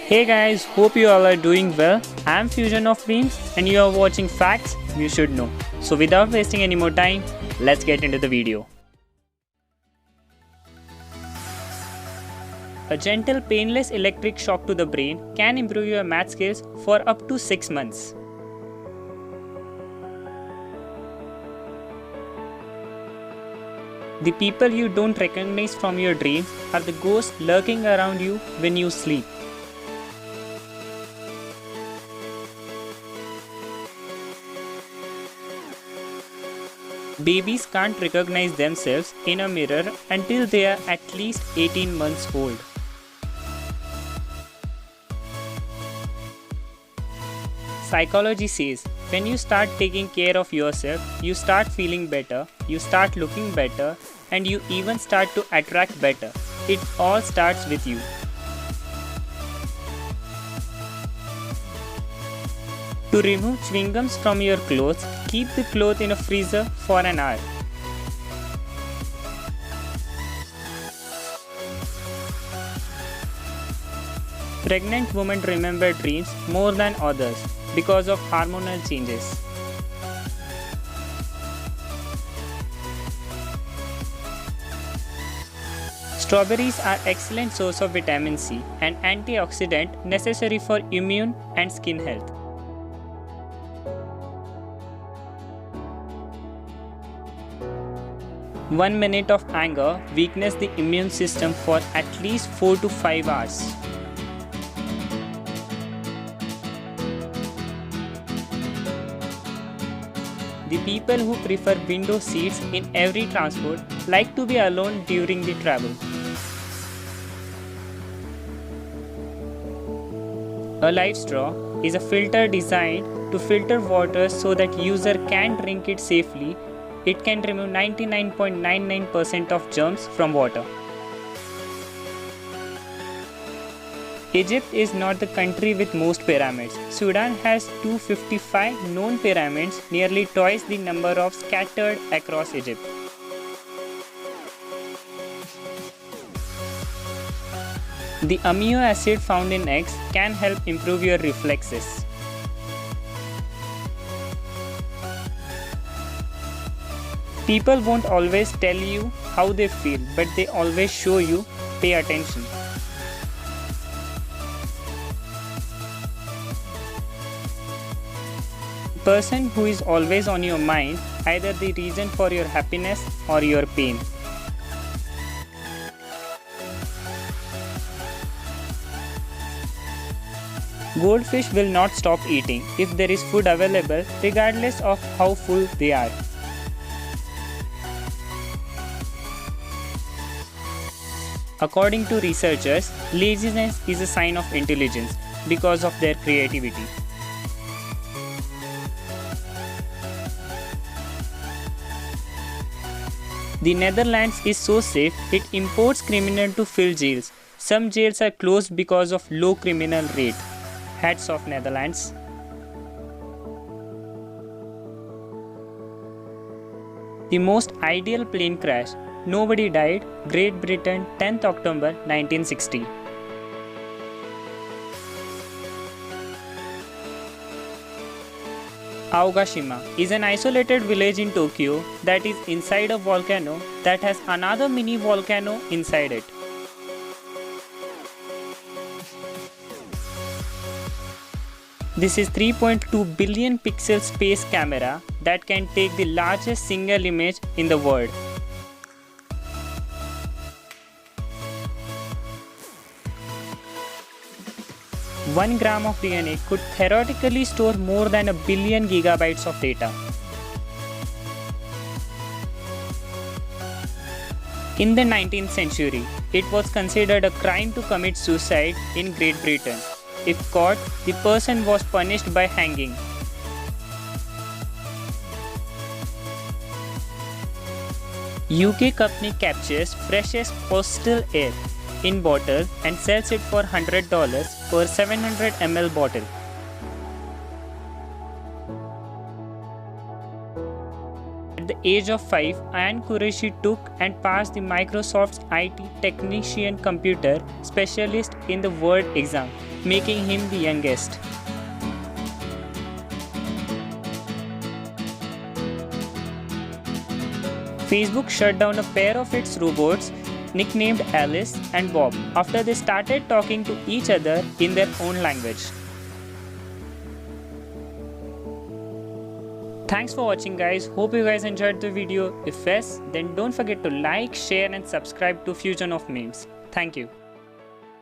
Hey guys, hope you all are doing well. I'm Fusion of Dreams and you are watching Facts You Should Know. So without wasting any more time, let's get into the video. A gentle, painless electric shock to the brain can improve your math skills for up to 6 months. The people you don't recognize from your dreams are the ghosts lurking around you when you sleep. Babies can't recognize themselves in a mirror until they are at least 18 months old. Psychology says when you start taking care of yourself, you start feeling better, you start looking better, and you even start to attract better. It all starts with you. To remove chewing gums from your clothes, keep the cloth in a freezer for an hour. Pregnant women remember dreams more than others because of hormonal changes. Strawberries are excellent source of vitamin C, an antioxidant necessary for immune and skin health. One minute of anger weakens the immune system for at least 4 to 5 hours. The people who prefer window seats in every transport like to be alone during the travel. A live straw is a filter designed to filter water so that user can drink it safely. It can remove 99.99% of germs from water. Egypt is not the country with most pyramids. Sudan has 255 known pyramids, nearly twice the number of scattered across Egypt. The amino acid found in eggs can help improve your reflexes. People won't always tell you how they feel, but they always show you. Pay attention. The person who is always on your mind, either the reason for your happiness or your pain. Goldfish will not stop eating if there is food available, regardless of how full they are. According to researchers, laziness is a sign of intelligence because of their creativity. The Netherlands is so safe, it imports criminals to fill jails. Some jails are closed because of low criminal rate. Hats off, Netherlands. The most ideal plane crash. Nobody died. Great Britain, 10th October 1960. Aogashima is an isolated village in Tokyo that is inside a volcano that has another mini volcano inside it. This is 3.2 billion pixel space camera that can take the largest single image in the world. One gram of DNA could theoretically store more than a billion gigabytes of data. In the 19th century, it was considered a crime to commit suicide in Great Britain. If caught, the person was punished by hanging. UK company captures freshest coastal air in bottle and sells it for $100 per 700 ml bottle. At the age of 5, Ayan Qureshi took and passed the Microsoft's IT Technician Computer Specialist in the Word exam. making him the youngest. Facebook shut down a pair of its robots nicknamed Alice and Bob after they started talking to each other in their own language. Thanks for watching guys, hope you guys enjoyed the video. If yes, then don't forget to like, share and subscribe to Fusion of Memes. Thank you.